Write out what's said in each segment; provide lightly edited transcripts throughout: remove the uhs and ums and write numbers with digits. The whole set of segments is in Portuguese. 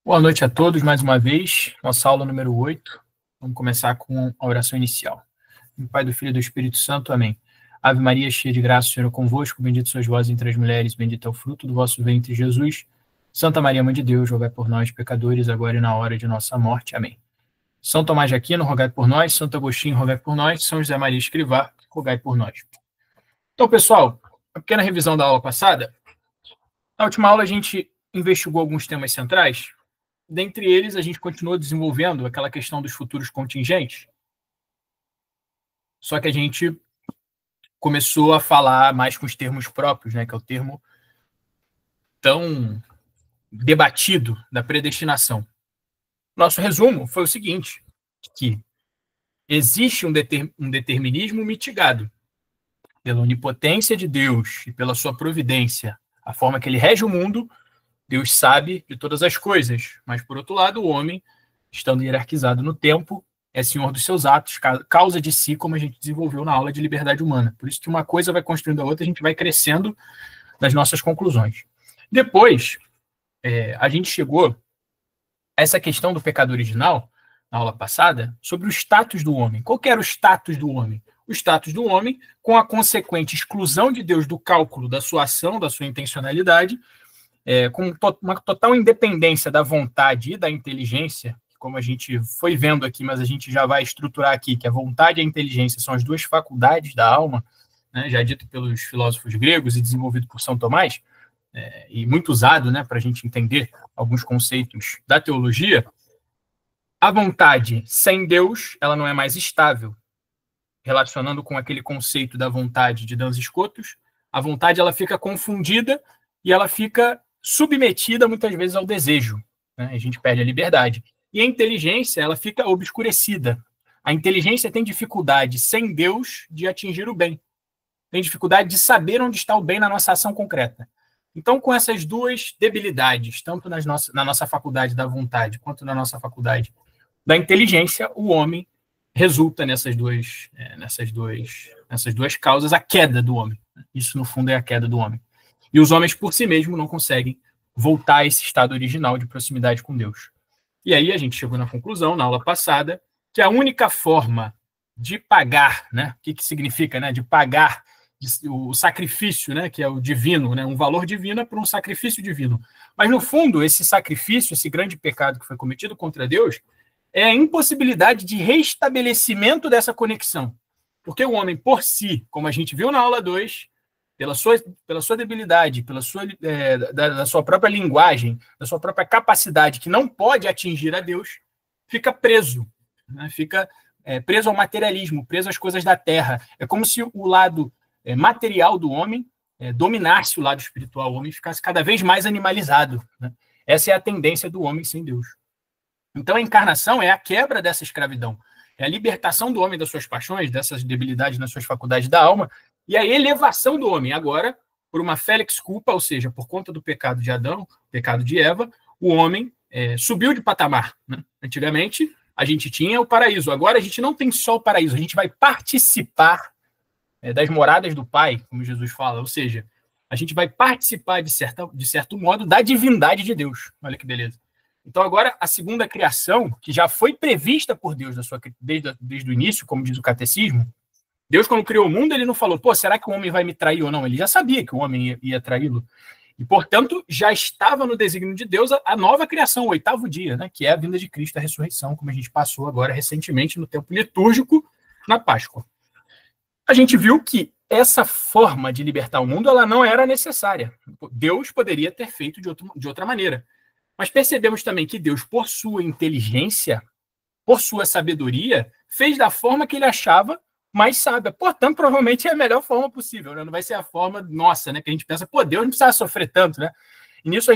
Boa noite a todos, mais uma vez, nossa aula número 8. Vamos começar com a oração inicial. Em Pai, do Filho e do Espírito Santo, amém. Ave Maria, cheia de graça, o Senhor é convosco, bendito sois vós entre as mulheres, bendito é o fruto do vosso ventre, Jesus. Santa Maria, Mãe de Deus, rogai por nós, pecadores, agora e na hora de nossa morte. Amém. São Tomás de Aquino, rogai por nós. Santo Agostinho, rogai por nós. São José Maria Escrivá, rogai por nós. Então, pessoal, uma pequena revisão da aula passada. Na última aula, a gente investigou alguns temas centrais. Dentre eles, a gente continuou desenvolvendo aquela questão dos futuros contingentes, só que a gente começou a falar mais com os termos próprios, né, que é o termo tão debatido da predestinação. Nosso resumo foi o seguinte, que existe um determinismo mitigado pela onipotência de Deus e pela sua providência, a forma que ele rege o mundo. Deus sabe de todas as coisas, mas, por outro lado, o homem, estando hierarquizado no tempo, é senhor dos seus atos, causa de si, como a gente desenvolveu na aula de liberdade humana. Por isso que uma coisa vai construindo a outra, a gente vai crescendo nas nossas conclusões. Depois, a gente chegou a essa questão do pecado original, na aula passada, sobre o status do homem. Qual que era o status do homem? O status do homem, com a consequente exclusão de Deus do cálculo da sua ação, da sua intencionalidade, com uma total independência da vontade e da inteligência, como a gente foi vendo aqui, mas a gente já vai estruturar aqui, que a vontade e a inteligência são as duas faculdades da alma, né, já dito pelos filósofos gregos e desenvolvido por São Tomás, e muito usado, né, para a gente entender alguns conceitos da teologia. A vontade sem Deus, ela não é mais estável. Relacionando com aquele conceito da vontade de Duns Scotus, a vontade ela fica confundida e ela fica submetida muitas vezes ao desejo, né? A gente perde a liberdade. E a inteligência, ela fica obscurecida. A inteligência tem dificuldade, sem Deus, de atingir o bem. Tem dificuldade de saber onde está o bem na nossa ação concreta. Então, com essas duas debilidades, tanto na nossa faculdade da vontade, quanto na nossa faculdade da inteligência, o homem resulta nessas duas causas, a queda do homem. Isso, no fundo, é a queda do homem. E os homens, por si mesmos, não conseguem voltar a esse estado original de proximidade com Deus. E aí a gente chegou na conclusão, na aula passada, que a única forma de pagar, né, o que significa, né, de pagar o sacrifício, né, que é o divino, né, um valor divino é por um sacrifício divino. Mas, no fundo, esse sacrifício, esse grande pecado que foi cometido contra Deus, é a impossibilidade de restabelecimento dessa conexão. Porque o homem, por si, como a gente viu na aula 2, pela sua debilidade, da sua própria linguagem, da sua própria capacidade, que não pode atingir a Deus, fica preso, né? Fica preso ao materialismo, preso às coisas da terra. É como se o lado material do homem dominasse o lado espiritual, o homem ficasse cada vez mais animalizado, né? Essa é a tendência do homem sem Deus. Então, a encarnação é a quebra dessa escravidão, é a libertação do homem das suas paixões, dessas debilidades nas suas faculdades da alma, e a elevação do homem. Agora, por uma felix culpa, ou seja, por conta do pecado de Adão, pecado de Eva, o homem subiu de patamar, né? Antigamente, a gente tinha o paraíso. Agora, a gente não tem só o paraíso. A gente vai participar das moradas do Pai, como Jesus fala. Ou seja, a gente vai participar, de certo modo, da divindade de Deus. Olha que beleza. Então, agora, a segunda criação, que já foi prevista por Deus desde o início, como diz o catecismo, Deus, quando criou o mundo, ele não falou, será que o homem vai me trair ou não? Ele já sabia que o homem ia traí-lo. E, portanto, já estava no desígnio de Deus a nova criação, o 8º dia, né, que é a vinda de Cristo, a ressurreição, como a gente passou agora recentemente no tempo litúrgico, na Páscoa. A gente viu que essa forma de libertar o mundo ela não era necessária. Deus poderia ter feito de outra maneira. Mas percebemos também que Deus, por sua inteligência, por sua sabedoria, fez da forma que ele achava mais sábia. Portanto, provavelmente é a melhor forma possível, né? Não vai ser a forma nossa, né? Que a gente pensa, Deus não precisa sofrer tanto, né? E nisso a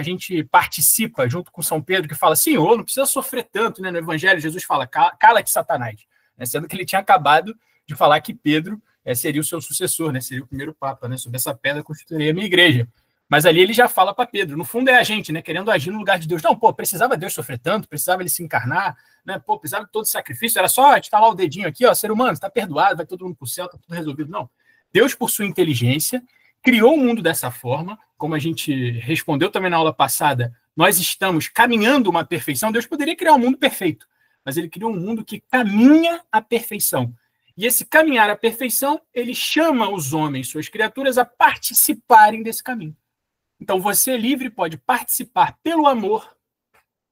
gente participa junto com São Pedro, que fala, Senhor, não precisa sofrer tanto, né? No Evangelho, Jesus fala, cala-te, Satanás. Né? Sendo que ele tinha acabado de falar que Pedro seria o seu sucessor, né? Seria o primeiro Papa, né? Sobre essa pedra constituiria a minha igreja. Mas ali ele já fala para Pedro, no fundo é a gente, né, querendo agir no lugar de Deus. Não, precisava Deus sofrer tanto, precisava ele se encarnar, né, precisava de todo sacrifício, era só estalar o dedinho aqui, ser humano, está perdoado, vai todo mundo para o céu, está tudo resolvido. Não, Deus, por sua inteligência, criou o mundo dessa forma, como a gente respondeu também na aula passada, nós estamos caminhando uma perfeição, Deus poderia criar um mundo perfeito, mas ele criou um mundo que caminha à perfeição. E esse caminhar à perfeição, ele chama os homens, suas criaturas, a participarem desse caminho. Então, você livre pode participar pelo amor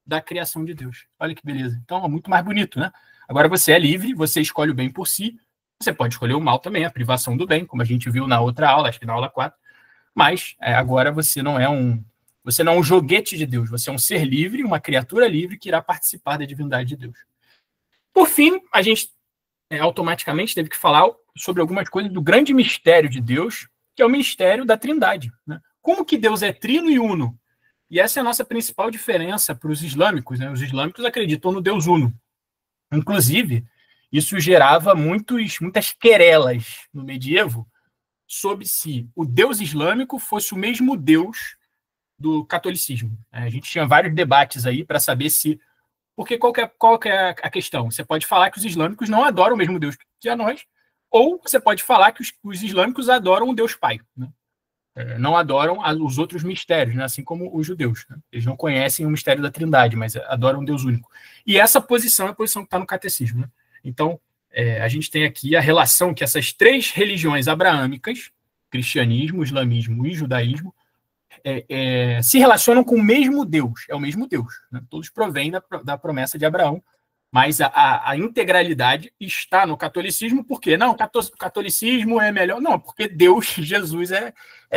da criação de Deus. Olha que beleza. Então, é muito mais bonito, né? Agora, você é livre, você escolhe o bem por si, você pode escolher o mal também, a privação do bem, como a gente viu na outra aula, acho que na aula 4. Mas, agora, você não é um joguete de Deus, você é um ser livre, uma criatura livre que irá participar da divindade de Deus. Por fim, a gente automaticamente teve que falar sobre algumas coisas do grande mistério de Deus, que é o mistério da Trindade, né? Como que Deus é trino e uno? E essa é a nossa principal diferença para os islâmicos, né? Os islâmicos acreditam no Deus uno. Inclusive, isso gerava muitas querelas no medievo sobre se o Deus islâmico fosse o mesmo Deus do catolicismo. A gente tinha vários debates aí para saber se... Porque qual que é a questão? Você pode falar que os islâmicos não adoram o mesmo Deus que a nós, ou você pode falar que os islâmicos adoram o Deus Pai, né? Não adoram os outros mistérios, né? Assim como os judeus, né? Eles não conhecem o mistério da Trindade, mas adoram um Deus único. E essa posição é a posição que está no catecismo, né? Então, a gente tem aqui a relação que essas três religiões abraâmicas, cristianismo, islamismo e judaísmo, se relacionam com o mesmo Deus. É o mesmo Deus, né? Todos provêm da promessa de Abraão, mas a integralidade está no catolicismo. Por quê? Não, o catolicismo é melhor. Não, porque Deus, Jesus,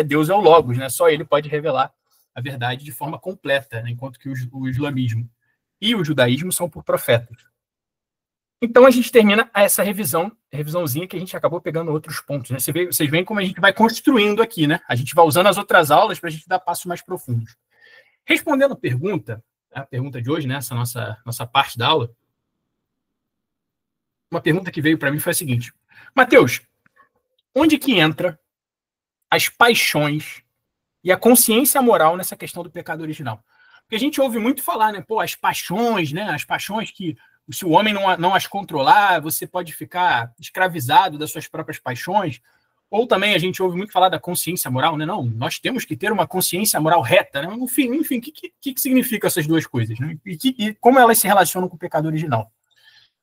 Deus, é o Logos, né? Só ele pode revelar a verdade de forma completa, né? Enquanto que o islamismo e o judaísmo são por profetas. Então, a gente termina essa revisãozinha que a gente acabou pegando outros pontos, né? Vocês veem como a gente vai construindo aqui, né? A gente vai usando as outras aulas para a gente dar passos mais profundos. Respondendo a pergunta de hoje, né? Essa nossa parte da aula, uma pergunta que veio para mim foi a seguinte: Mateus, onde que entra as paixões e a consciência moral nessa questão do pecado original? Porque a gente ouve muito falar, né? Pô, as paixões, né? As paixões que, se o homem não as controlar, você pode ficar escravizado das suas próprias paixões. Ou também a gente ouve muito falar da consciência moral, né? Não, nós temos que ter uma consciência moral reta, né? Enfim, o que significa essas duas coisas, né? E como elas se relacionam com o pecado original?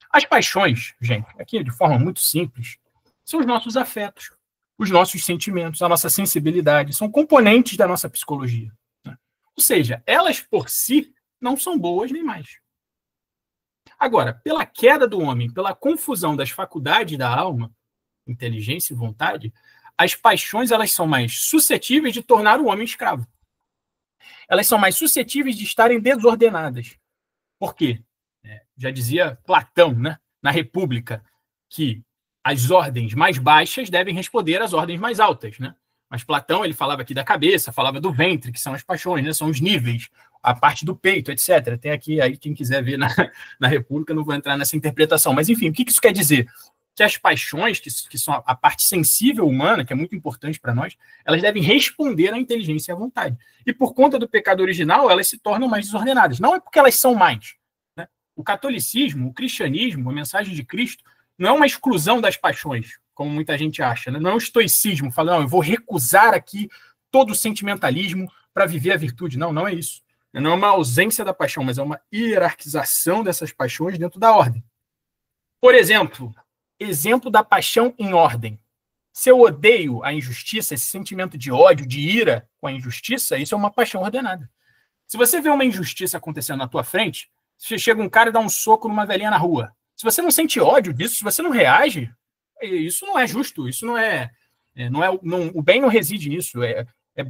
As paixões, gente, aqui de forma muito simples, são os nossos afetos, os nossos sentimentos, a nossa sensibilidade, são componentes da nossa psicologia, né? Ou seja, elas por si não são boas nem mais. Agora, pela queda do homem, pela confusão das faculdades da alma, inteligência e vontade, as paixões elas são mais suscetíveis de tornar o homem escravo. Elas são mais suscetíveis de estarem desordenadas. Por quê? Já dizia Platão, né, na República, que as ordens mais baixas devem responder às ordens mais altas, né? Mas Platão, ele falava aqui da cabeça, falava do ventre, que são as paixões, né? São os níveis, a parte do peito, etc. Tem aqui, aí quem quiser ver na República, não vou entrar nessa interpretação. Mas, enfim, o que isso quer dizer? Que as paixões, que são a parte sensível humana, que é muito importante para nós, elas devem responder à inteligência e à vontade. E por conta do pecado original, elas se tornam mais desordenadas. Não é porque elas são mais. O catolicismo, o cristianismo, a mensagem de Cristo, não é uma exclusão das paixões, como muita gente acha, né? Não é um estoicismo, falando, não, eu vou recusar aqui todo o sentimentalismo para viver a virtude. Não, não é isso. Não é uma ausência da paixão, mas é uma hierarquização dessas paixões dentro da ordem. Por exemplo da paixão em ordem. Se eu odeio a injustiça, esse sentimento de ódio, de ira com a injustiça, isso é uma paixão ordenada. Se você vê uma injustiça acontecendo na tua frente, se chega um cara e dá um soco numa velhinha na rua, se você não sente ódio disso, se você não reage, isso não é justo, isso o bem não reside nisso.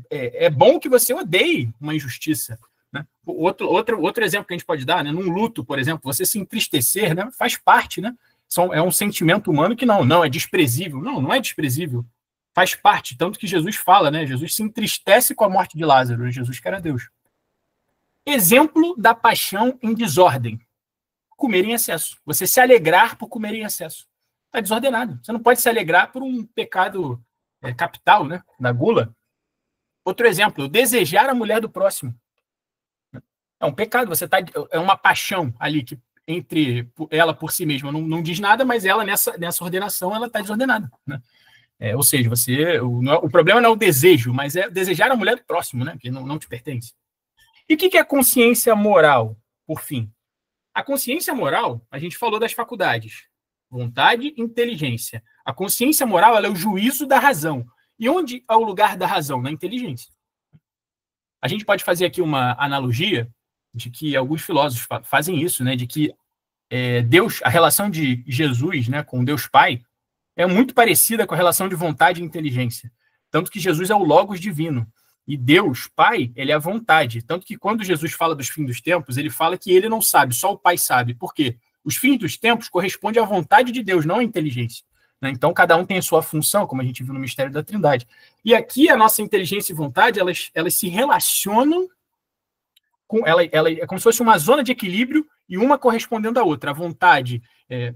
É bom que você odeie uma injustiça, né? Outro exemplo que a gente pode dar, né? Num luto, por exemplo, você se entristecer, né? Faz parte, né? É um sentimento humano que não é desprezível. Não é desprezível. Faz parte, tanto que Jesus fala, né? Jesus se entristece com a morte de Lázaro, Jesus que era Deus. Exemplo da paixão em desordem. Comer em excesso. Você se alegrar por comer em excesso. Está desordenado. Você não pode se alegrar por um pecado capital, né? Da gula. Outro exemplo, desejar a mulher do próximo. É um pecado. É uma paixão ali que entre ela por si mesma não diz nada, mas ela nessa ordenação ela está desordenada, né? Ou seja, o problema não é o desejo, mas é desejar a mulher do próximo, né? Que não te pertence. E o que é a consciência moral, por fim? A consciência moral, a gente falou das faculdades, vontade e inteligência. A consciência moral, ela é o juízo da razão. E onde é o lugar da razão? Na inteligência. A gente pode fazer aqui uma analogia de que alguns filósofos fazem isso, né? De que Deus, a relação de Jesus, né, com Deus Pai, é muito parecida com a relação de vontade e inteligência. Tanto que Jesus é o Logos divino. E Deus, Pai, ele é a vontade. Tanto que quando Jesus fala dos fins dos tempos, ele fala que ele não sabe, só o Pai sabe. Por quê? Os fins dos tempos correspondem à vontade de Deus, não à inteligência. Então, cada um tem a sua função, como a gente viu no mistério da Trindade. E aqui, a nossa inteligência e vontade, elas se relacionam com... Ela é como se fosse uma zona de equilíbrio e uma correspondendo à outra. A vontade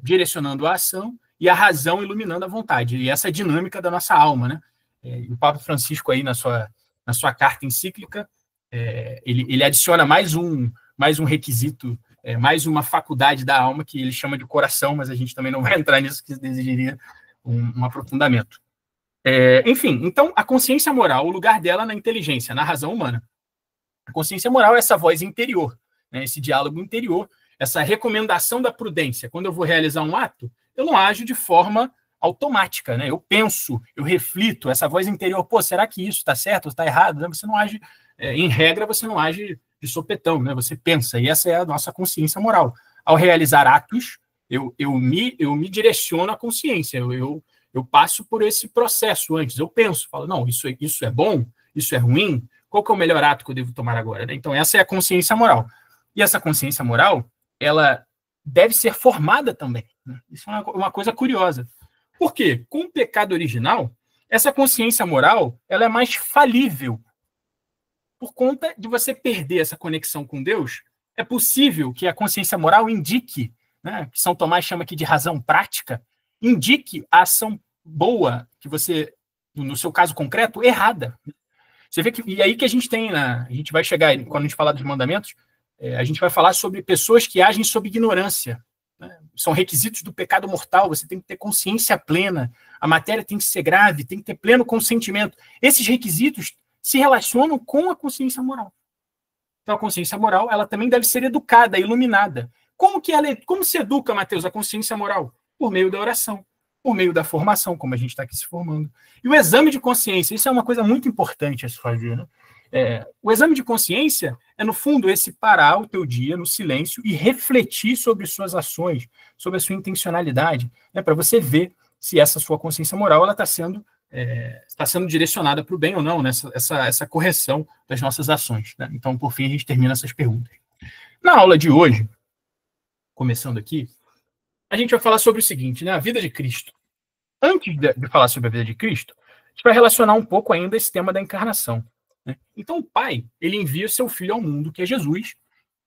direcionando a ação e a razão iluminando a vontade. E essa é a dinâmica da nossa alma, né? E o Papa Francisco, aí, na sua carta encíclica, ele adiciona mais um requisito, mais uma faculdade da alma, que ele chama de coração, mas a gente também não vai entrar nisso, que exigiria um aprofundamento. Enfim, então, a consciência moral, o lugar dela na inteligência, na razão humana. A consciência moral é essa voz interior, né, esse diálogo interior, essa recomendação da prudência. Quando eu vou realizar um ato, eu não ajo de forma automática, né? Eu penso, eu reflito, essa voz interior, pô, será que isso está certo ou está errado? Você não age, em regra, você não age de sopetão, né? Você pensa, e essa é a nossa consciência moral. Ao realizar atos, eu me direciono à consciência, eu passo por esse processo antes, eu penso, falo, não, isso é bom, isso é ruim, qual que é o melhor ato que eu devo tomar agora? Né? Então, essa é a consciência moral. E essa consciência moral, ela deve ser formada também. Né? Isso é uma coisa curiosa. Por quê? Com o pecado original, essa consciência moral ela é mais falível. Por conta de você perder essa conexão com Deus, é possível que a consciência moral indique, né, que São Tomás chama aqui de razão prática, indique a ação boa que você, no seu caso concreto, errada. Você vê que, e aí que a gente tem, a gente vai chegar, quando a gente falar dos mandamentos, a gente vai falar sobre pessoas que agem sob ignorância. Né? São requisitos do pecado mortal, você tem que ter consciência plena, a matéria tem que ser grave, tem que ter pleno consentimento. Esses requisitos se relacionam com a consciência moral. Então, a consciência moral, ela também deve ser educada, iluminada. Como se educa, Mateus, a consciência moral? Por meio da oração, por meio da formação, como a gente está aqui se formando. E o exame de consciência, isso é uma coisa muito importante a se fazer, né? O exame de consciência é, no fundo, esse parar o teu dia no silêncio e refletir sobre suas ações, sobre a sua intencionalidade, né, para você ver se essa sua consciência moral ela está sendo direcionada para o bem ou não, né, essa correção das nossas ações. Né? Então, por fim, a gente termina essas perguntas. Na aula de hoje, começando aqui, a gente vai falar sobre o seguinte, né, a vida de Cristo. Antes de falar sobre a vida de Cristo, a gente vai relacionar um pouco ainda esse tema da encarnação. Então, o Pai, ele envia seu Filho ao mundo, que é Jesus,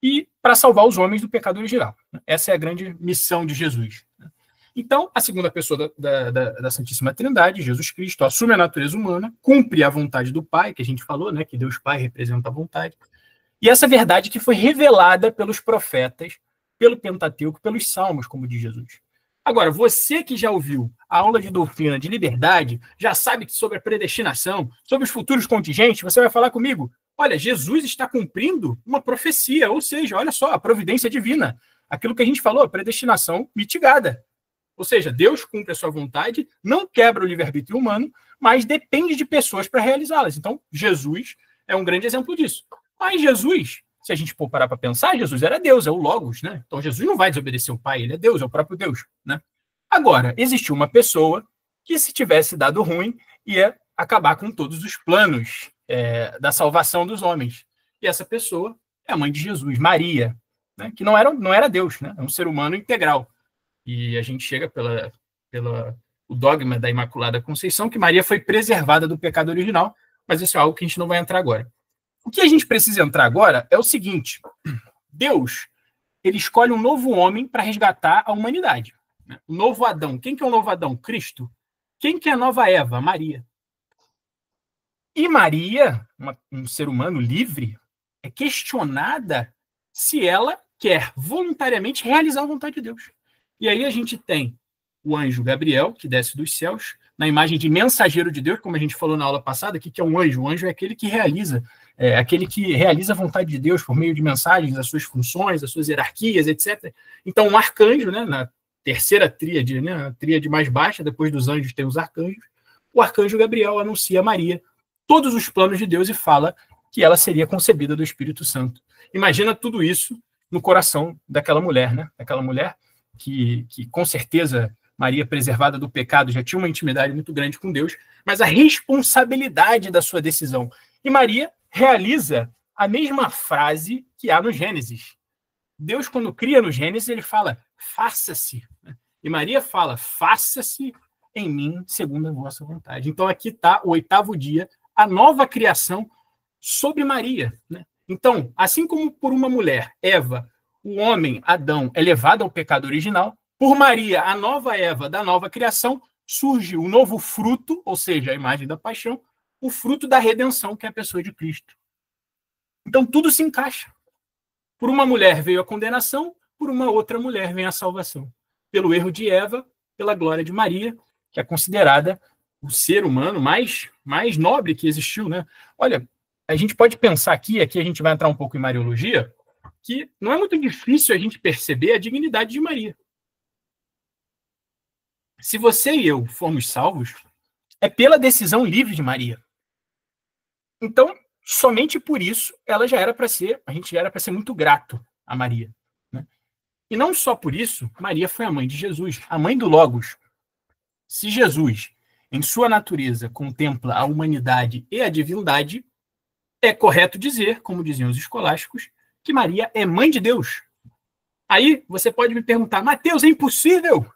e para salvar os homens do pecado original. Essa é a grande missão de Jesus. Então, a segunda pessoa da Santíssima Trindade, Jesus Cristo, assume a natureza humana, cumpre a vontade do Pai, que a gente falou, né, que Deus Pai representa a vontade, e essa verdade que foi revelada pelos profetas, pelo Pentateuco, pelos Salmos, como diz Jesus. Agora, você que já ouviu a aula de doutrina de liberdade, já sabe sobre a predestinação, sobre os futuros contingentes, você vai falar comigo, olha, Jesus está cumprindo uma profecia, ou seja, olha só, a providência divina, aquilo que a gente falou, a predestinação mitigada. Ou seja, Deus cumpre a sua vontade, não quebra o livre-arbítrio humano, mas depende de pessoas para realizá-las. Então, Jesus é um grande exemplo disso. Mas Jesus, se a gente for parar para pensar, Jesus era Deus, é o Logos, né? Então Jesus não vai desobedecer o Pai, ele é Deus, é o próprio Deus, né? Agora, existiu uma pessoa que, se tivesse dado ruim, ia acabar com todos os planos da salvação dos homens. E essa pessoa é a mãe de Jesus, Maria, né? Que não era Deus, né? É um ser humano integral. E a gente chega o dogma da Imaculada Conceição, que Maria foi preservada do pecado original, mas isso é algo que a gente não vai entrar agora. O que a gente precisa entrar agora é o seguinte: Deus, ele escolhe um novo homem para resgatar a humanidade. Né? O novo Adão. Quem que é o novo Adão? Cristo. Quem que é a nova Eva? Maria. E Maria, um ser humano livre, é questionada se ela quer voluntariamente realizar a vontade de Deus. E aí a gente tem o anjo Gabriel, que desce dos céus, na imagem de mensageiro de Deus, como a gente falou na aula passada, o que é um anjo? O anjo é aquele que realiza aquele que realiza a vontade de Deus por meio de mensagens, as suas funções, as suas hierarquias, etc. Então, um arcanjo, né, na terceira tríade, né, a tríade mais baixa, depois dos anjos tem os arcanjos, o arcanjo Gabriel anuncia a Maria todos os planos de Deus e fala que ela seria concebida do Espírito Santo. Imagina tudo isso no coração daquela mulher, né? Daquela mulher que com certeza, Maria, preservada do pecado, já tinha uma intimidade muito grande com Deus, mas a responsabilidade da sua decisão. E Maria realiza a mesma frase que há no Gênesis. Deus, quando cria no Gênesis, ele fala, faça-se. E Maria fala, faça-se em mim, segundo a vossa vontade. Então, aqui está o 8º dia, a nova criação sobre Maria. Né? Então, assim como por uma mulher, Eva, o homem, Adão, é levado ao pecado original, por Maria, a nova Eva da nova criação, surge o novo fruto, ou seja, a imagem da paixão, o fruto da redenção, que é a pessoa de Cristo. Então, tudo se encaixa. Por uma mulher veio a condenação, por uma outra mulher vem a salvação. Pelo erro de Eva, pela glória de Maria, que é considerada o ser humano mais nobre que existiu. Né? Olha, a gente pode pensar aqui a gente vai entrar um pouco em Mariologia, que não é muito difícil a gente perceber a dignidade de Maria. Se você e eu formos salvos, é pela decisão livre de Maria. Então, somente por isso, a gente já era para ser muito grato a Maria. Né? E não só por isso, Maria foi a mãe de Jesus, a mãe do Logos. Se Jesus, em sua natureza, contempla a humanidade e a divindade, é correto dizer, como diziam os escolásticos, que Maria é mãe de Deus. Aí você pode me perguntar, Mateus, é impossível!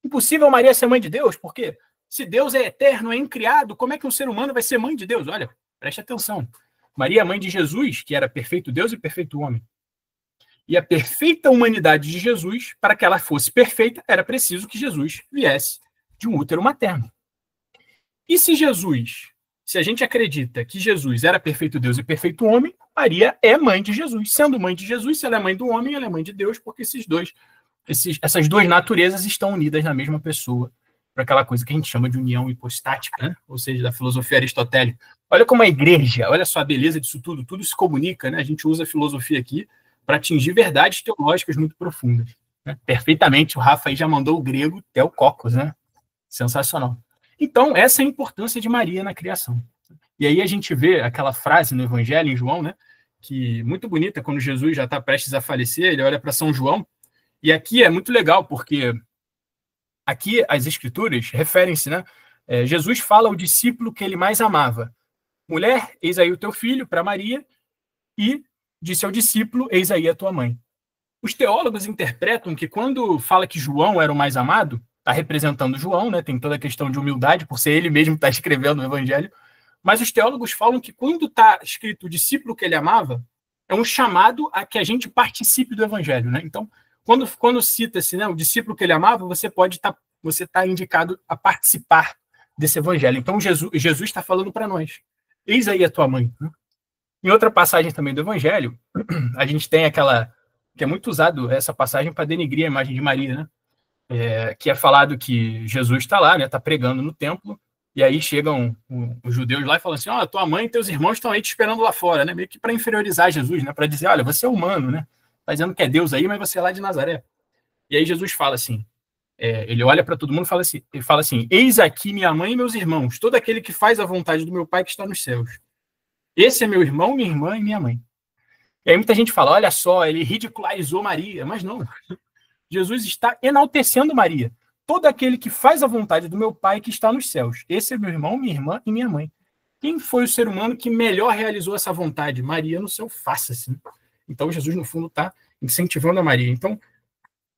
Impossível Maria ser mãe de Deus? Porque se Deus é eterno, é incriado, como é que um ser humano vai ser mãe de Deus? Olha, preste atenção. Maria é mãe de Jesus, que era perfeito Deus e perfeito homem. E a perfeita humanidade de Jesus, para que ela fosse perfeita, era preciso que Jesus viesse de um útero materno. E se a gente acredita que Jesus era perfeito Deus e perfeito homem, Maria é mãe de Jesus. Sendo mãe de Jesus, se ela é mãe do homem, ela é mãe de Deus, porque essas duas naturezas estão unidas na mesma pessoa, para aquela coisa que a gente chama de união hipostática, né? Ou seja, da filosofia aristotélica. Olha como a igreja, olha só a beleza disso tudo se comunica, né? A gente usa a filosofia aqui para atingir verdades teológicas muito profundas. Né? Perfeitamente, o Rafa aí já mandou o grego Theotokos, né? Sensacional. Então, essa é a importância de Maria na criação. E aí a gente vê aquela frase no Evangelho, em João, né? Que muito bonita, quando Jesus já está prestes a falecer, ele olha para São João, e aqui é muito legal, porque aqui as escrituras referem-se, né? Jesus fala ao discípulo que ele mais amava. Mulher, eis aí o teu filho, para Maria, e disse ao discípulo, eis aí a tua mãe. Os teólogos interpretam que quando fala que João era o mais amado, está representando João, né? Tem toda a questão de humildade, por ser ele mesmo que está escrevendo o evangelho, mas os teólogos falam que quando está escrito o discípulo que ele amava, é um chamado a que a gente participe do evangelho, né? Então, quando cita-se, né, o discípulo que ele amava, você está indicado a participar desse evangelho. Então, Jesus está falando para nós. Eis aí a tua mãe. Né? Em outra passagem também do evangelho, a gente tem aquela, que é muito usado essa passagem para denegrir a imagem de Maria, né? Que é falado que Jesus está lá, né, está pregando no templo, e aí chegam os judeus lá e falam assim, tua mãe e teus irmãos estão aí te esperando lá fora, né? Meio que para inferiorizar Jesus, né? Para dizer, olha, você é humano, né? Está dizendo que é Deus aí, mas você é lá de Nazaré. E aí Jesus fala assim, ele olha para todo mundo e fala assim, eis aqui minha mãe e meus irmãos, todo aquele que faz a vontade do meu Pai que está nos céus. Esse é meu irmão, minha irmã e minha mãe. E aí muita gente fala, olha só, ele ridicularizou Maria, mas não. Jesus está enaltecendo Maria. Todo aquele que faz a vontade do meu Pai que está nos céus. Esse é meu irmão, minha irmã e minha mãe. Quem foi o ser humano que melhor realizou essa vontade? Maria no seu faça-se. Então, Jesus, no fundo, está incentivando a Maria. Então,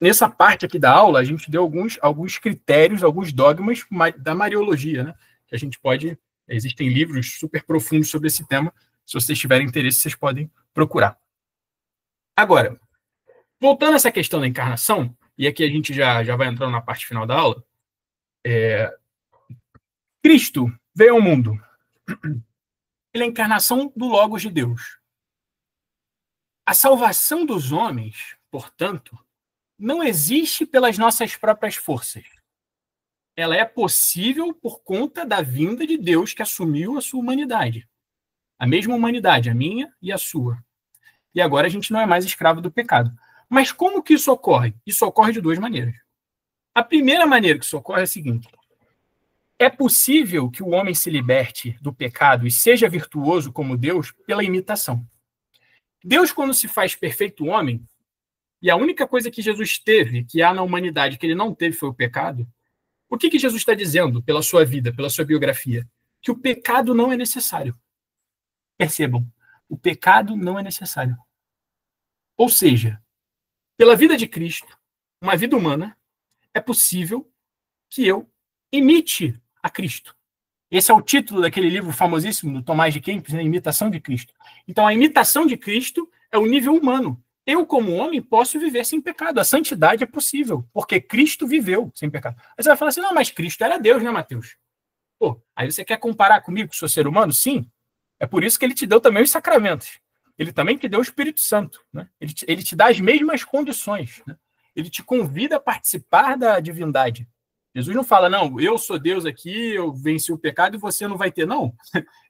nessa parte aqui da aula, a gente deu alguns critérios, alguns dogmas da Mariologia, né? Que a gente pode... Existem livros super profundos sobre esse tema. Se vocês tiverem interesse, vocês podem procurar. Agora, voltando a essa questão da encarnação, e aqui a gente já vai entrando na parte final da aula, Cristo veio ao mundo. Ele é a encarnação do Logos de Deus. A salvação dos homens, portanto, não existe pelas nossas próprias forças. Ela é possível por conta da vinda de Deus que assumiu a sua humanidade. A mesma humanidade, a minha e a sua. E agora a gente não é mais escravo do pecado. Mas como que isso ocorre? Isso ocorre de duas maneiras. A primeira maneira que isso ocorre é a seguinte: é possível que o homem se liberte do pecado e seja virtuoso como Deus pela imitação. Deus, quando se faz perfeito homem, e a única coisa que Jesus teve, que há na humanidade, que ele não teve, foi o pecado, o que Jesus está dizendo pela sua vida, pela sua biografia? Que o pecado não é necessário. Percebam, o pecado não é necessário. Ou seja, pela vida de Cristo, uma vida humana, é possível que eu imite a Cristo. Esse é o título daquele livro famosíssimo do Tomás de Kempis, né? Imitação de Cristo. Então, a imitação de Cristo é o nível humano. Eu, como homem, posso viver sem pecado. A santidade é possível, porque Cristo viveu sem pecado. Aí você vai falar assim, não, mas Cristo era Deus, né, Mateus? Pô, aí você quer comparar comigo, que sou ser humano? Sim. É por isso que ele te deu também os sacramentos. Ele também te deu o Espírito Santo. Né? Ele te dá as mesmas condições. Né? Ele te convida a participar da divindade. Jesus não fala, não, eu sou Deus aqui, eu venci o pecado e você não vai ter. Não.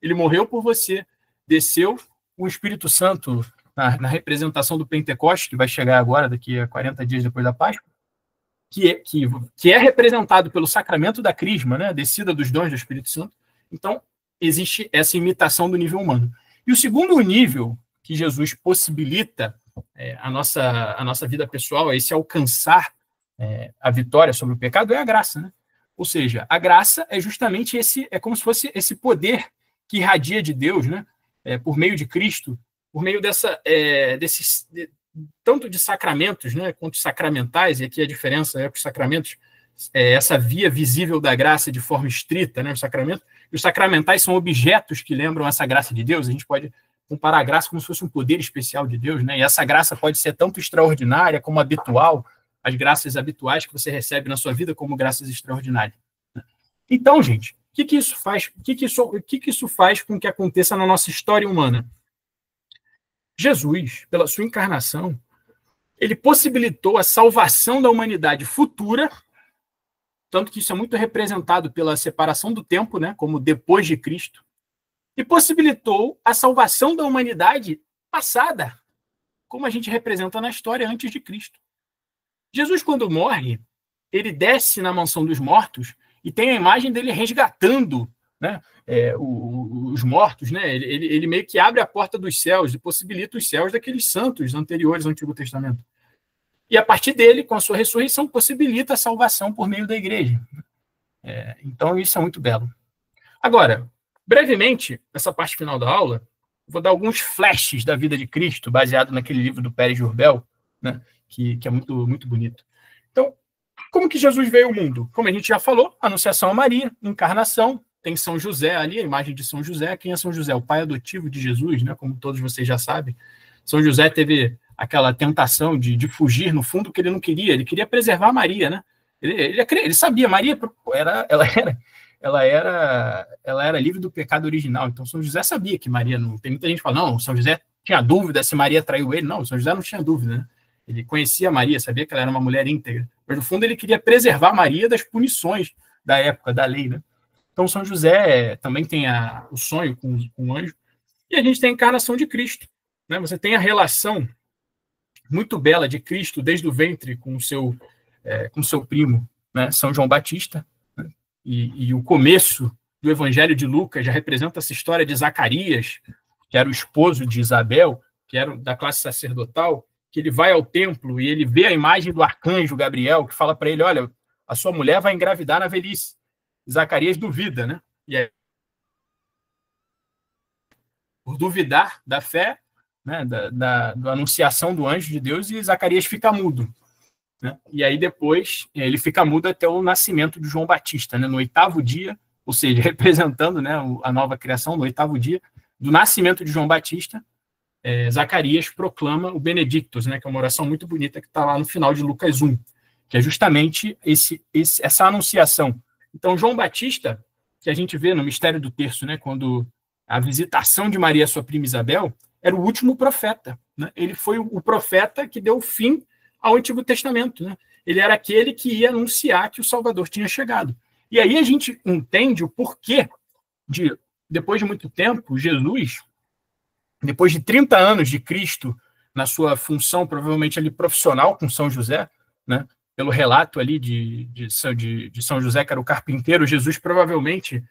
Ele morreu por você. Desceu o Espírito Santo na representação do Pentecostes, que vai chegar agora, daqui a 40 dias depois da Páscoa, que é representado pelo sacramento da crisma, né? A descida dos dons do Espírito Santo. Então, existe essa imitação do nível humano. E o segundo nível que Jesus possibilita a nossa vida pessoal, esse alcançar a vitória sobre o pecado, é a graça, né? Ou seja, a graça é justamente é como se fosse esse poder que irradia de Deus, né? Por meio de Cristo, por meio tanto de sacramentos, né, quanto sacramentais, e aqui a diferença é que os sacramentos, essa via visível da graça de forma estrita, né, os sacramentais são objetos que lembram essa graça de Deus. A gente pode comparar a graça como se fosse um poder especial de Deus, né, e essa graça pode ser tanto extraordinária como habitual, as graças habituais que você recebe na sua vida como graças extraordinárias. Então, gente, o que isso faz? O que isso faz com que aconteça na nossa história humana? Jesus, pela sua encarnação, ele possibilitou a salvação da humanidade futura, tanto que isso é muito representado pela separação do tempo, né, como depois de Cristo, e possibilitou a salvação da humanidade passada, como a gente representa na história antes de Cristo. Jesus, quando morre, ele desce na mansão dos mortos e tem a imagem dele resgatando, né, os mortos, né? Ele meio que abre a porta dos céus e possibilita os céus daqueles santos anteriores ao Antigo Testamento. E a partir dele, com a sua ressurreição, possibilita a salvação por meio da igreja. Então, isso é muito belo. Agora, brevemente, nessa parte final da aula, vou dar alguns flashes da vida de Cristo, baseado naquele livro do Pérez Jurbel, né, que é muito, muito bonito. Então, como que Jesus veio ao mundo? Como a gente já falou, anunciação a Maria, encarnação, tem São José ali, a imagem de São José. Quem é São José? O pai adotivo de Jesus, né? Como todos vocês já sabem. São José teve aquela tentação de fugir, no fundo, que ele não queria. Ele queria preservar Maria, né? Ele sabia, Maria ela era livre do pecado original. Então, São José sabia que Maria não... Tem muita gente que fala, não, São José tinha dúvida se Maria traiu ele. Não, São José não tinha dúvida, né? Ele conhecia Maria, sabia que ela era uma mulher íntegra. Mas, no fundo, ele queria preservar Maria das punições da época, da lei, né? Então, São José também tem o sonho com o anjo. E a gente tem a encarnação de Cristo, né? Você tem a relação muito bela de Cristo desde o ventre com seu primo, né? São João Batista. Né? E o começo do Evangelho de Lucas já representa essa história de Zacarias, que era o esposo de Isabel, que era da classe sacerdotal, que ele vai ao templo e ele vê a imagem do arcanjo Gabriel, que fala para ele, olha, a sua mulher vai engravidar na velhice. Zacarias duvida, né? E aí, por duvidar da fé, né, da anunciação do anjo de Deus, e Zacarias fica mudo. Né? E aí depois ele fica mudo até o nascimento de João Batista, né? No 8º dia, ou seja, representando, né, a nova criação, no 8º dia do nascimento de João Batista, Zacarias proclama o Benedictus, né, que é uma oração muito bonita que está lá no final de Lucas 1, que é justamente essa anunciação. Então, João Batista, que a gente vê no mistério do terço, né, quando a visitação de Maria à sua prima Isabel, era o último profeta. Né? Ele foi o profeta que deu fim ao Antigo Testamento. Né? Ele era aquele que ia anunciar que o Salvador tinha chegado. E aí a gente entende o porquê de, depois de muito tempo, Jesus depois de 30 anos de Cristo na sua função, provavelmente ali profissional com São José, né? Pelo relato ali de São José, que era o carpinteiro, Jesus provavelmente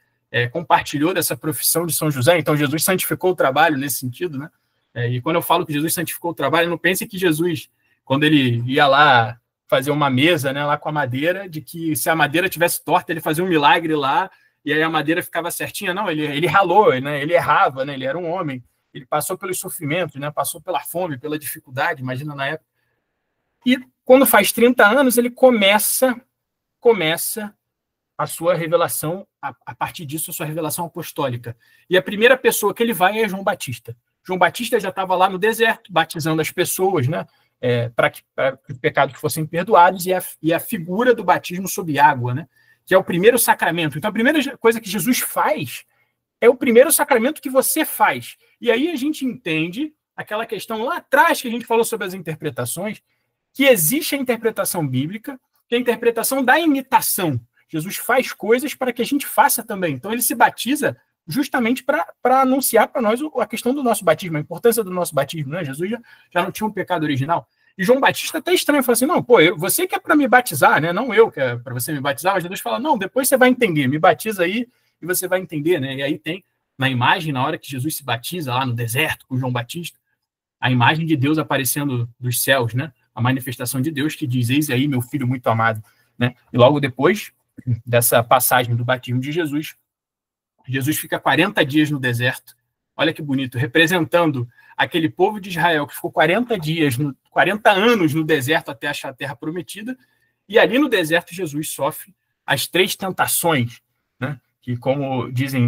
compartilhou dessa profissão de São José, então Jesus santificou o trabalho nesse sentido, né? E quando eu falo que Jesus santificou o trabalho, não pense que Jesus, quando ele ia lá fazer uma mesa, né, lá com a madeira, de que se a madeira tivesse torta, ele fazia um milagre lá, e aí a madeira ficava certinha. Não, ele ralou, né, ele errava, né, ele era um homem, ele passou pelos sofrimentos, né, passou pela fome, pela dificuldade, imagina na época. E quando faz 30 anos, ele começa a sua revelação, a partir disso, a sua revelação apostólica. E a primeira pessoa que ele vai é João Batista. João Batista já estava lá no deserto, batizando as pessoas, né, para que os pecados fossem perdoados, e a figura do batismo sob água, né, que é o primeiro sacramento. Então, a primeira coisa que Jesus faz é o primeiro sacramento que você faz. E aí a gente entende aquela questão lá atrás que a gente falou sobre as interpretações, que existe a interpretação bíblica, que é a interpretação da imitação. Jesus faz coisas para que a gente faça também. Então, ele se batiza justamente para anunciar para nós a questão do nosso batismo, a importância do nosso batismo, né? Jesus já não tinha um pecado original. E João Batista até estranho, falou assim, não, pô, você que é para me batizar, né? Não eu que é para você me batizar, mas Jesus fala, não, depois você vai entender, me batiza aí e você vai entender, né? E aí tem, na imagem, na hora que Jesus se batiza lá no deserto com João Batista, a imagem de Deus aparecendo dos céus, né? A manifestação de Deus que diz, eis aí meu filho muito amado, né? E logo depois dessa passagem do batismo de Jesus, Jesus fica 40 dias no deserto, olha que bonito, representando aquele povo de Israel que ficou 40 anos no deserto até achar a terra prometida, e ali no deserto Jesus sofre as 3 tentações, né? Que, como dizem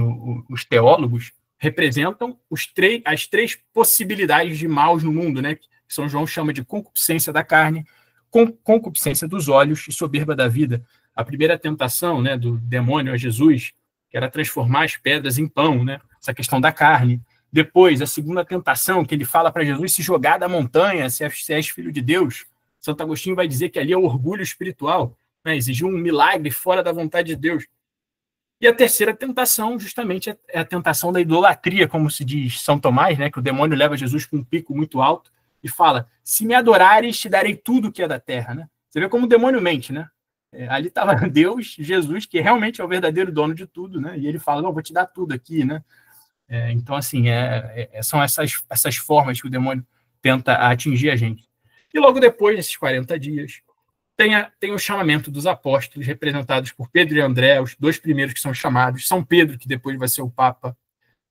os teólogos, representam as 3 possibilidades de maus no mundo, né? Que São João chama de concupiscência da carne, concupiscência dos olhos e soberba da vida. A primeira tentação, né, do demônio a Jesus, que era transformar as pedras em pão, né? Essa questão da carne. Depois, a segunda tentação, que ele fala para Jesus se jogar da montanha, se és filho de Deus. Santo Agostinho vai dizer que ali é o orgulho espiritual, né? Exigiu um milagre fora da vontade de Deus. E a terceira tentação, justamente, é a tentação da idolatria, como se diz São Tomás, né? Que o demônio leva Jesus para um pico muito alto e fala, se me adorares, te darei tudo que é da terra, né? Você vê como o demônio mente, né? Ali estava Deus, Jesus, que realmente é o verdadeiro dono de tudo, né? E ele fala, não, vou te dar tudo aqui, né? Então, assim, são essas formas que o demônio tenta atingir a gente. E logo depois, nesses 40 dias, tem o chamamento dos apóstolos, representados por Pedro e André, os 2 primeiros que são chamados, São Pedro, que depois vai ser o Papa.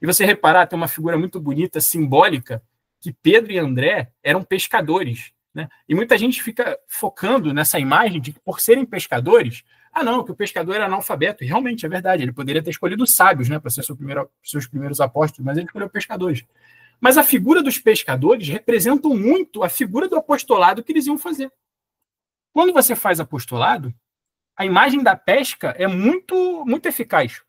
E você reparar, tem uma figura muito bonita, simbólica, que Pedro e André eram pescadores, né? E muita gente fica focando nessa imagem de que, por serem pescadores, não, que o pescador era analfabeto. E realmente é verdade, ele poderia ter escolhido os sábios, né, para ser seus primeiros apóstolos, mas ele escolheu pescadores. Mas a figura dos pescadores representa muito a figura do apostolado que eles iam fazer. Quando você faz apostolado, a imagem da pesca é muito, muito eficaz.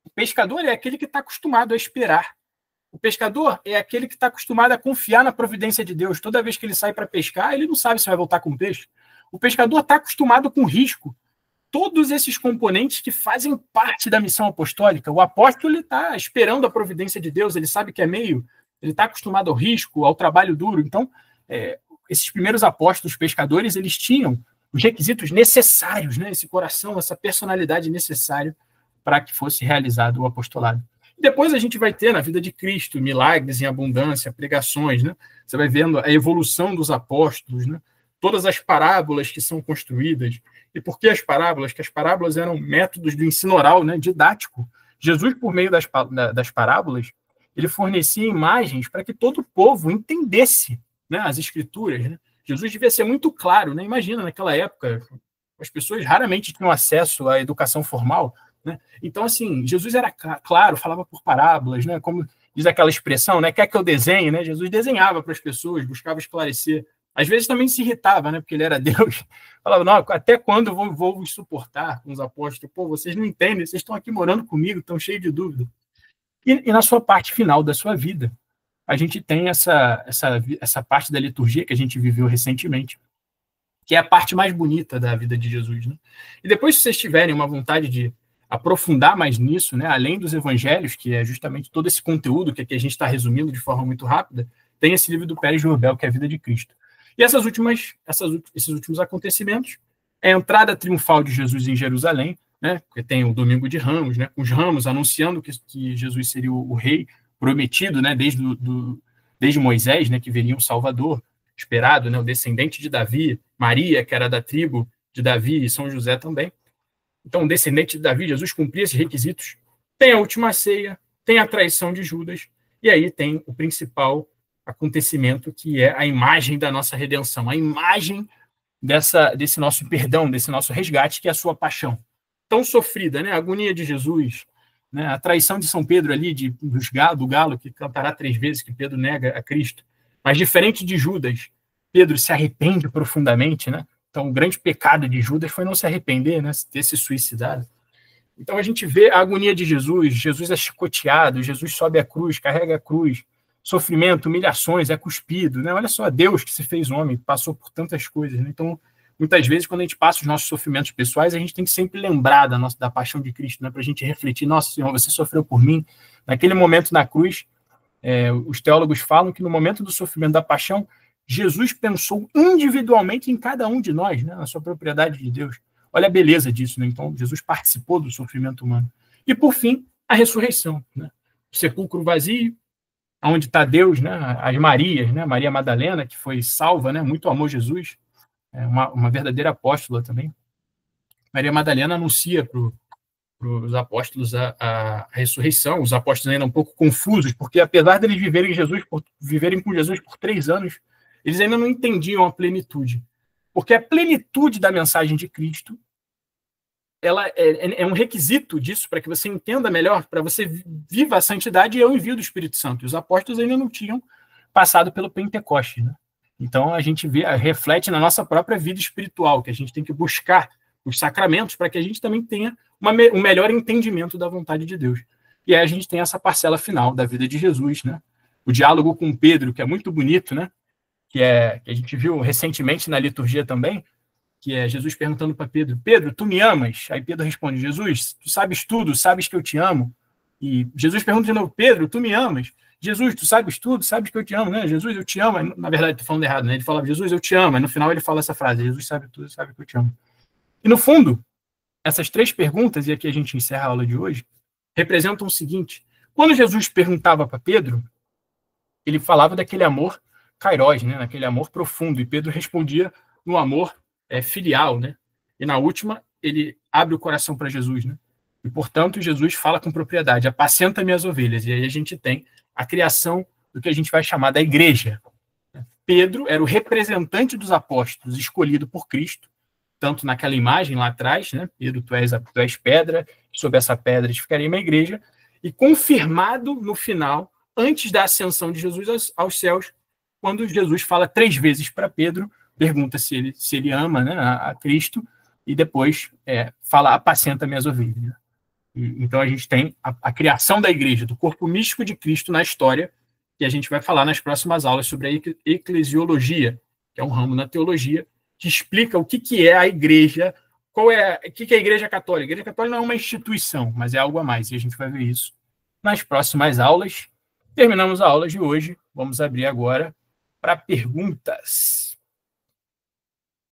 O pescador é aquele que está acostumado a esperar. O pescador é aquele que está acostumado a confiar na providência de Deus. Toda vez que ele sai para pescar, ele não sabe se vai voltar com peixe. O pescador está acostumado com risco. Todos esses componentes que fazem parte da missão apostólica. O apóstolo está esperando a providência de Deus, ele sabe que é meio, ele está acostumado ao risco, ao trabalho duro. Então, esses primeiros apóstolos pescadores, eles tinham os requisitos necessários, né? Esse coração, essa personalidade necessária para que fosse realizado o apostolado. Depois a gente vai ter na vida de Cristo milagres em abundância, pregações, né? Você vai vendo a evolução dos apóstolos, né? Todas as parábolas que são construídas. E por que as parábolas? Que as parábolas eram métodos do ensino oral, né? Didático. Jesus, por meio das parábolas, ele fornecia imagens para que todo o povo entendesse, né, as escrituras, né? Jesus devia ser muito claro, né? Imagina, naquela época, as pessoas raramente tinham acesso à educação formal, né? Então, assim, Jesus era claro, falava por parábolas, né? Como diz aquela expressão, né? Quer que eu desenhe, né? Jesus desenhava para as pessoas, buscava esclarecer. Às vezes também se irritava, né? Porque ele era Deus. Falava, não, até quando eu vou vos suportar com os apóstolos? Pô, vocês não entendem, vocês estão aqui morando comigo, estão cheios de dúvida. E na sua parte final da sua vida, a gente tem essa parte da liturgia que a gente viveu recentemente, que é a parte mais bonita da vida de Jesus, né? E depois, se vocês tiverem uma vontade de aprofundar mais nisso, né, além dos evangelhos, que é justamente todo esse conteúdo que aqui a gente está resumindo de forma muito rápida, tem esse livro do Pérez de Rubel, que é a vida de Cristo. E esses últimos acontecimentos, é a entrada triunfal de Jesus em Jerusalém, né, porque tem o Domingo de Ramos, né, com os ramos anunciando que Jesus seria o rei prometido, né, desde Moisés, né, que viria um Salvador esperado, né, o descendente de Davi, Maria, que era da tribo de Davi, e São José também. Então, o descendente de Davi, Jesus, cumpria esses requisitos. Tem a última ceia, tem a traição de Judas, e aí tem o principal acontecimento, que é a imagem da nossa redenção, a imagem desse nosso perdão, desse nosso resgate, que é a sua paixão. Tão sofrida, né? A agonia de Jesus, né? A traição de São Pedro ali, do galo, que cantará 3 vezes que Pedro nega a Cristo. Mas diferente de Judas, Pedro se arrepende profundamente, né? Então, o grande pecado de Judas foi não se arrepender, né? Ter se suicidado. Então, a gente vê a agonia de Jesus, Jesus é chicoteado, Jesus sobe a cruz, carrega a cruz, sofrimento, humilhações, é cuspido, né? Olha só, Deus que se fez homem, passou por tantas coisas, né? Então, muitas vezes, quando a gente passa os nossos sofrimentos pessoais, a gente tem que sempre lembrar da paixão de Cristo, né? Para a gente refletir, nossa, Senhor, você sofreu por mim. Naquele momento na cruz, os teólogos falam que no momento do sofrimento da paixão, Jesus pensou individualmente em cada um de nós, né, na sua propriedade de Deus. Olha a beleza disso, né? Então, Jesus participou do sofrimento humano. E, por fim, a ressurreição, né? O sepulcro vazio, onde está Deus, né? As Marias, né? Maria Madalena, que foi salva, né? Muito amou Jesus, uma verdadeira apóstola também. Maria Madalena anuncia para os apóstolos a ressurreição. Os apóstolos ainda um pouco confusos, porque apesar deles viverem com Jesus por 3 anos, eles ainda não entendiam a plenitude. Porque a plenitude da mensagem de Cristo, ela é um requisito disso para que você entenda melhor, para você viva a santidade, e é o envio do Espírito Santo. E os apóstolos ainda não tinham passado pelo Pentecostes, né? Então, a gente reflete na nossa própria vida espiritual, que a gente tem que buscar os sacramentos para que a gente também tenha um melhor entendimento da vontade de Deus. E aí a gente tem essa parcela final da vida de Jesus, né? O diálogo com Pedro, que é muito bonito, né? Que a gente viu recentemente na liturgia também, que é Jesus perguntando para Pedro, Pedro, tu me amas? Aí Pedro responde, Jesus, tu sabes tudo, sabes que eu te amo. E Jesus pergunta de novo, Pedro, tu me amas? Jesus, tu sabes tudo, sabes que eu te amo, né? Jesus, eu te amo. Aí, na verdade, estou falando errado, né? Ele fala, Jesus, eu te amo. Aí no final ele fala essa frase, Jesus sabe tudo, sabe que eu te amo. E no fundo, essas 3 perguntas, e aqui a gente encerra a aula de hoje, representam o seguinte, quando Jesus perguntava para Pedro, ele falava daquele amor kairós, né? Naquele amor profundo, e Pedro respondia no amor filial, né? E na última, ele abre o coração para Jesus, né? E, portanto, Jesus fala com propriedade, apacenta minhas ovelhas. E aí a gente tem a criação do que a gente vai chamar da igreja. Pedro era o representante dos apóstolos, escolhido por Cristo, tanto naquela imagem lá atrás, né? Pedro, tu és pedra, sobre essa pedra edificarei uma igreja, e confirmado no final, antes da ascensão de Jesus aos céus, quando Jesus fala 3 vezes para Pedro, pergunta se ele ama, né, a Cristo, e depois fala, apacenta minhas ovelhas. Então a gente tem a criação da igreja, do corpo místico de Cristo na história, que a gente vai falar nas próximas aulas sobre a eclesiologia, que é um ramo na teologia, que explica o que é a igreja, o que é a igreja católica. A igreja católica não é uma instituição, mas é algo a mais, e a gente vai ver isso nas próximas aulas. Terminamos a aula de hoje, vamos abrir agora para perguntas.